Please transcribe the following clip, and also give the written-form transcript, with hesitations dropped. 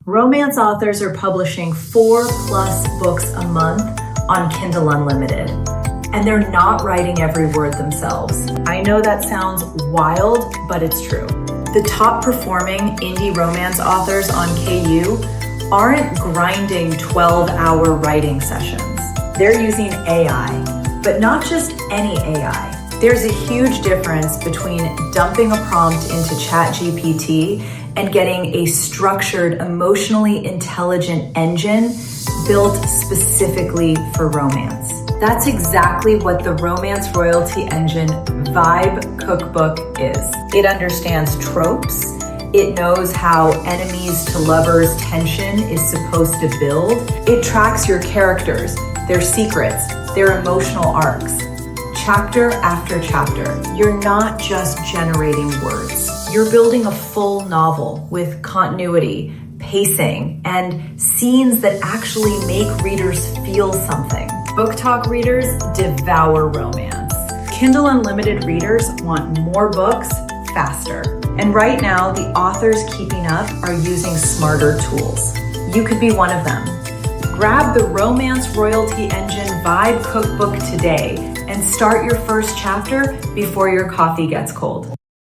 Romance authors are publishing 4+ books a month on Kindle Unlimited, and they're not writing every word themselves. I know that sounds wild, but it's true. The top performing indie romance authors on KU aren't grinding 12-hour writing sessions. They're using AI, but not just any AI. There's a huge difference between dumping a prompt into ChatGPT and getting a structured, emotionally intelligent engine built specifically for romance. That's exactly what the Romance Royalty Engine Vibe Cookbook is. It understands tropes. It knows how enemies to lovers tension is supposed to build. It tracks your characters, their secrets, their emotional arcs. Chapter after chapter, you're not just generating words. You're building a full novel with continuity, pacing, and scenes that actually make readers feel something. Book Talk readers devour romance. Kindle Unlimited readers want more books faster. And right now, the authors keeping up are using smarter tools. You could be one of them. Grab the Romance Royalty Engine Vibe Cookbook today and start your first chapter before your coffee gets cold.